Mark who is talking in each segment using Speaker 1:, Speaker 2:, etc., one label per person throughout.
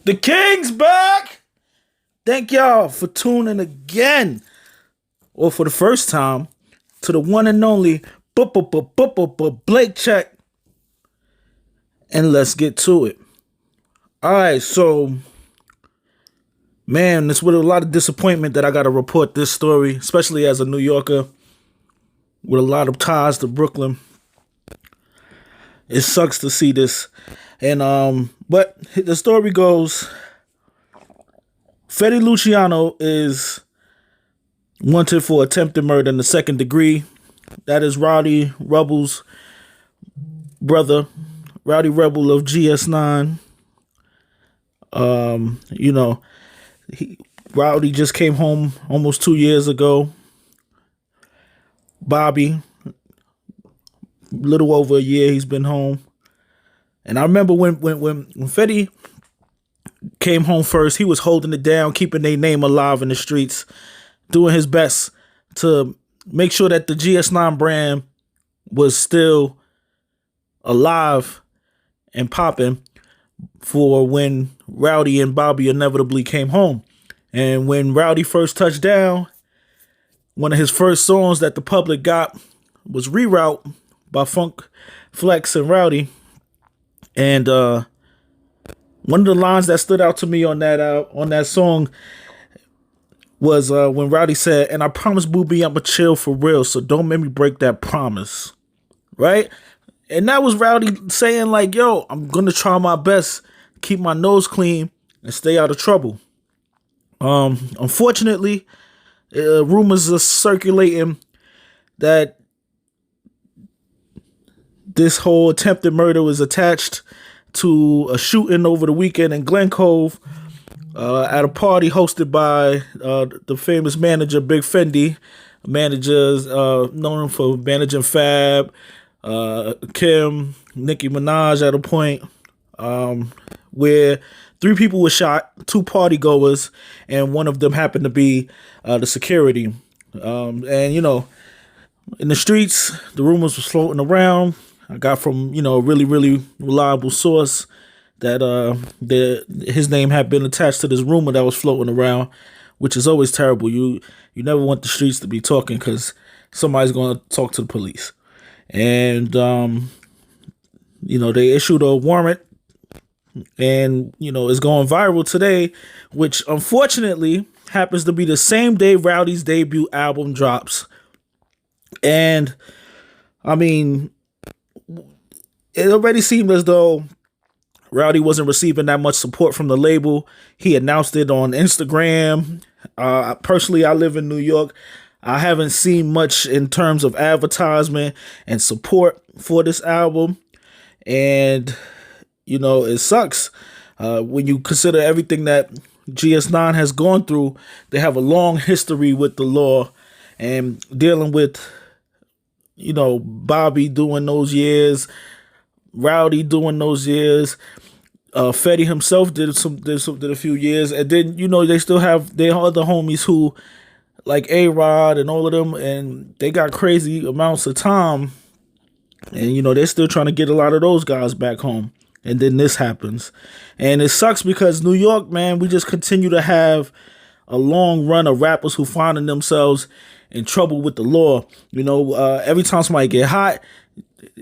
Speaker 1: The King's back! Thank y'all for tuning again, or for the first time, to the one and only Blake Check. And let's get to it. Alright, so, man, it's with a lot of disappointment that I gotta report this story, especially as a New Yorker with a lot of ties to Brooklyn. It sucks to see this. But the story goes, Fetty Luciano is wanted for attempted murder in the second degree. That is Rowdy Rebel's brother, Rowdy Rebel of GS9. Rowdy just came home almost 2 years ago. Bobby, little over a year he's been home. And I remember when Fetty came home first, he was holding it down, keeping their name alive in the streets, doing his best to make sure that the GS9 brand was still alive and popping for when Rowdy and Bobby inevitably came home. And when Rowdy first touched down, one of his first songs that the public got was Reroute by Funk Flex and Rowdy. And one of the lines that stood out to me on that song was when Rowdy said, "And I promise, Booby, I'ma chill for real, so don't make me break that promise." Right? And that was Rowdy saying like, yo, I'm gonna try my best, keep my nose clean, and stay out of trouble. Unfortunately, rumors are circulating that this whole attempted murder was attached to a shooting over the weekend in Glen Cove at a party hosted by the famous manager Big Fendi, managers known for managing Fab, Kim, Nicki Minaj at a point, where 3 people were shot, 2 party goers, and one of them happened to be the security. And in the streets, the rumors was floating around. I got from a really, really reliable source that his name had been attached to this rumor that was floating around, which is always terrible. You never want the streets to be talking because somebody's going to talk to the police. And they issued a warrant, and it's going viral today, which unfortunately happens to be the same day Rowdy's debut album drops. And I mean, it already seemed as though Rowdy wasn't receiving that much support from the label. He announced it on Instagram. Personally, I live in New York. I haven't seen much in terms of advertisement and support for this album. And, it sucks when you consider everything that GS9 has gone through. They have a long history with the law and dealing with, Bobby doing those years, Rowdy doing those years. Fetty himself did a few years, and then they still have their other homies who, like A-Rod and all of them, and they got crazy amounts of time, and they're still trying to get a lot of those guys back home. And then this happens, and it sucks because New York, man, we just continue to have a long run of rappers who finding themselves in trouble with the law. Every time somebody get hot,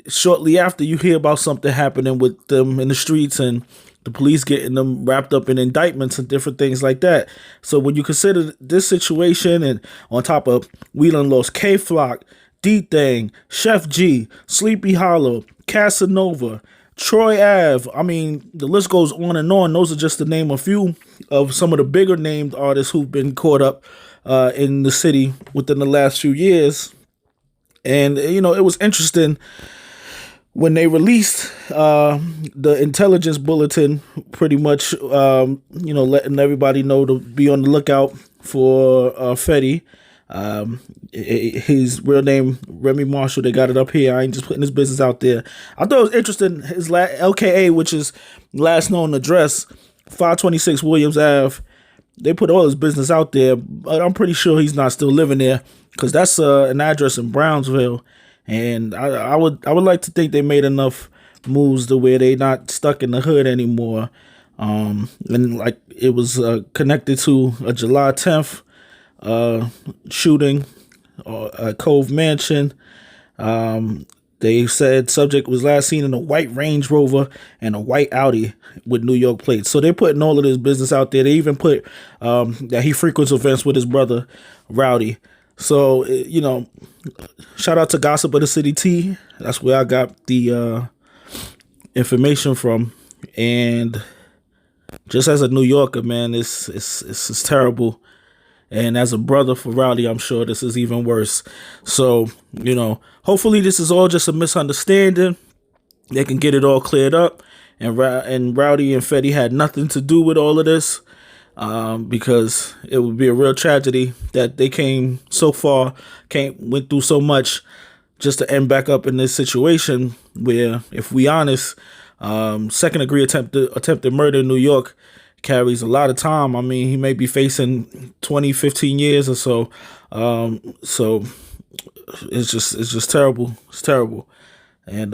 Speaker 1: shortly after you hear about something happening with them in the streets and the police getting them wrapped up in indictments and different things like that. So when you consider this situation, and on top of we done lost K-Flock, D-Thing, Chef G, Sleepy Hollow, Casanova, Troy Ave, I mean, the list goes on and on. Those are just to name a few of some of the bigger named artists who've been caught up in the city within the last few years. And, it was interesting when they released the intelligence bulletin, pretty much, letting everybody know to be on the lookout for Fetty. His real name, Remy Marshall. They got it up here. I ain't just putting his business out there. I thought it was interesting. His LKA, which is last known address, 526 Williams Ave. They put all his business out there, but I'm pretty sure he's not still living there because that's an address in Brownsville. And I would like to think they made enough moves to where they not stuck in the hood anymore. And like it was connected to a July 10th shooting at Cove Mansion. They said subject was last seen in a white Range Rover and a white Audi with New York plates. So they're putting all of this business out there. They even put that he frequents events with his brother Rowdy. So shout out to Gossip of the City T. That's where I got the information from. And just as a New Yorker, man, it's terrible. And as a brother for Rowdy, I'm sure this is even worse. So, hopefully this is all just a misunderstanding. They can get it all cleared up. And Rowdy and Fetty had nothing to do with all of this, because it would be a real tragedy that they came so far, went through so much just to end back up in this situation where, if we honest, second degree attempted murder in New York carries a lot of time. I mean, he may be facing 20, 15 years or so. So it's just terrible. It's terrible. And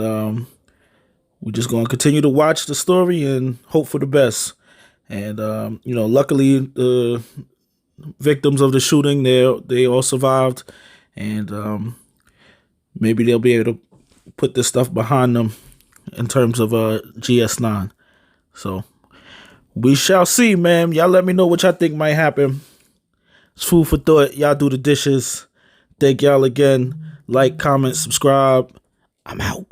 Speaker 1: we're just going to continue to watch the story and hope for the best. And, luckily the victims of the shooting, they all survived. And maybe they'll be able to put this stuff behind them in terms of GS9. So we shall see, man. Y'all let me know what y'all think might happen. It's food for thought. Y'all do the dishes. Thank y'all again. Like, comment, subscribe. I'm out.